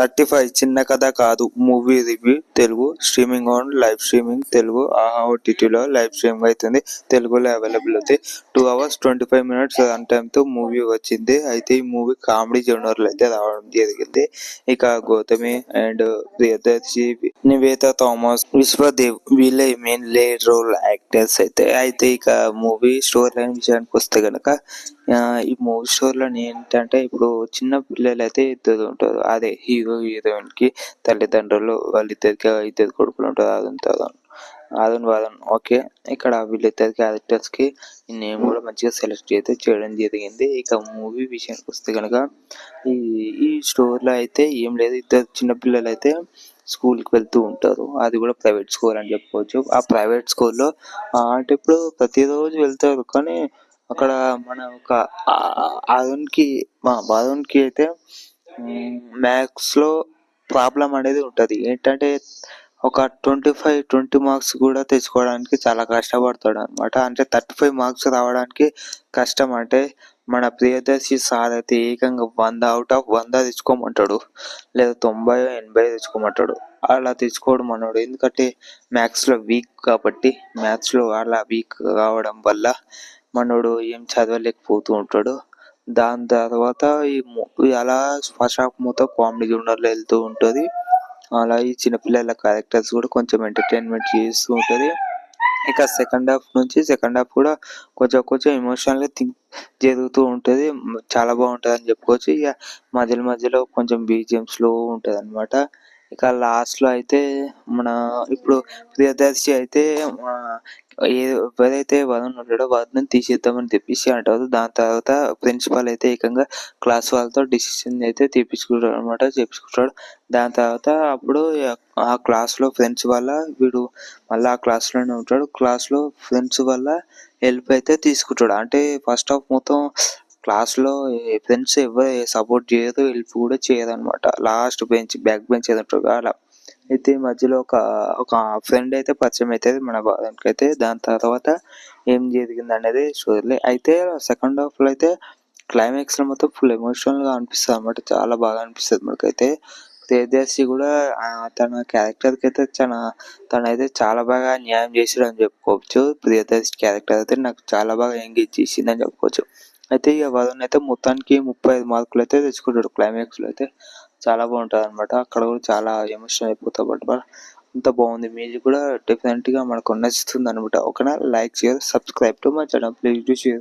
35 చిన్న కథ కాదు movie review Telugu streaming on live streaming Telugu ఆహా ఓటీటీలో లైవ్ స్ట్రీమింగ్ అవుతుంది. తెలుగులో అవైలబుల్ అవుతాయి. 2 hours 25 minutes రన్ టైమ్తో మూవీ వచ్చింది. అయితే ఈ మూవీ కామెడీ జోనర్లో అయితే రావడం జరిగింది. ఇక గౌతమి అండ్ ప్రియదర్శి, నివేత థామస్, విశ్వదేవ్ వీళ్ళే మెయిన్ లీడ్ రోల్ యాక్టర్స్ అయితే ఇక మూవీ స్టోరీ లైన్ విషయానికి వస్తే గనక ఈ మూవీ స్టోరీలో ఏంటంటే ఇప్పుడు చిన్న పిల్లలు అయితే ఇద్దరు ఉంటారు. అదే హీరో హీరోయిన్ కి తల్లిదండ్రులు, వాళ్ళిద్దరికి ఇద్దరు కొడుకులు ఉంటారు. అరుణ్ వరుణ్ ఓకే. ఇక్కడ వీళ్ళిద్దరు క్యారెక్టర్స్ కి నేమ్ కూడా మంచిగా సెలెక్ట్ అయితే చేయడం జరిగింది. ఇక మూవీ విషయానికి వస్తే కనుక ఈ స్టోరీలో అయితే ఏం లేదు, ఇద్దరు చిన్నపిల్లలు అయితే స్కూల్కి వెళ్తూ ఉంటారు. అది కూడా ప్రైవేట్ స్కూల్ అని చెప్పుకోవచ్చు. ఆ ప్రైవేట్ స్కూల్లో అంటే ఇప్పుడు ప్రతిరోజు వెళ్తారు, కానీ అక్కడ మన ఒక వరుణ్కి అయితే మ్యాథ్స్ లో ప్రాబ్లం అనేది ఉంటుంది. ఏంటంటే ఒక 20 మార్క్స్ కూడా తెచ్చుకోవడానికి చాలా కష్టపడతాడు అనమాట. అంటే 35 మార్క్స్ రావడానికి కష్టం. అంటే మన ప్రియదర్శి సార్ అయితే ఏకంగా 100 out of 100 తెచ్చుకోమంటాడు, లేదా 90 80 తెచ్చుకోమంటాడు. అలా తెచ్చుకోవడం మనోడు, ఎందుకంటే మ్యాథ్స్లో వీక్ కాబట్టి. మ్యాథ్స్లో అలా వీక్ కావడం వల్ల మనోడు ఏం చదవలేకపోతూ ఉంటాడు. దాని తర్వాత ఈ మూవీ అలా ఫస్ట్ హాఫ్ మొత్తం కామెడీ జోనర్లో వెళ్తూ ఉంటుంది. అలా ఈ చిన్నపిల్లల క్యారెక్టర్స్ కూడా కొంచెం ఎంటర్టైన్మెంట్ చేస్తూ ఉంటుంది. ఇక సెకండ్ హాఫ్ కూడా కొంచెం ఎమోషనల్ జరుగుతూ ఉంటుంది. చాలా బాగుంటుంది అని చెప్పుకోవచ్చు. ఇక మధ్యలో కొంచెం బీజిఎం స్లో ఉంటుంది అనమాట. ఇక లాస్ట్ లో అయితే మన ఇప్పుడు ప్రియదర్శి అయితే ఎవరైతే వరుణ్ ఉంటాడో వరుణ్ తీసేద్దామని చెప్పేసి అంటారు. దాని తర్వాత ప్రిన్సిపాల్ అయితే ఏకంగా క్లాస్ వాళ్ళతో డిసిషన్ అయితే చేపించుకుంటాడు. దాని తర్వాత అప్పుడు ఆ క్లాస్ లో ఫ్రెండ్స్ వల్ల వీడు మళ్ళీ ఆ క్లాస్ లోనే ఉంటాడు. క్లాస్ లో ఫ్రెండ్స్ వల్ల హెల్ప్ అయితే తీసుకుంటాడు. అంటే ఫస్ట్ హాఫ్ మొత్తం క్లాస్ లో ఫ్రెండ్స్ ఎవరు సపోర్ట్ చేయరు, హెల్ప్ కూడా చేయరు అనమాట. లాస్ట్ బ్యాక్ బెంచ్ ఏదో ఉంటారు అలా. అయితే మధ్యలో ఒక ఫ్రెండ్ అయితే పరిచయం అవుతుంది మన బాధకి అయితే. దాని తర్వాత ఏం జరిగింది అనేది స్టోరీ. అయితే సెకండ్ హాఫ్ లో అయితే క్లైమాక్స్ లో మొత్తం ఫుల్ ఎమోషనల్ గా అనిపిస్తుంది అనమాట. చాలా బాగా అనిపిస్తుంది మనకైతే. ప్రియదర్శి కూడా తన క్యారెక్టర్ కి అయితే తనైతే చాలా బాగా న్యాయం చేసాడు అని చెప్పుకోవచ్చు. ప్రియదర్శి క్యారెక్టర్ అయితే నాకు చాలా బాగా ఎంగేజ్ చేసింది అని చెప్పుకోవచ్చు. అయితే ఇక వరుణ్ అయితే మొత్తానికి 35 మార్కులు అయితే తెచ్చుకుంటాడు క్లైమాక్స్ లో అయితే. చాలా బాగుంటుంది అనమాట. అక్కడ కూడా చాలా ఎమోషన్ అయిపోతా బట్ అంత బాగుంది. మ్యూజిక్ కూడా డెఫినెట్ గా మనకు నచ్చుతుంది అనమాట. ఓకేనా, like share subscribe to my channel, please do share.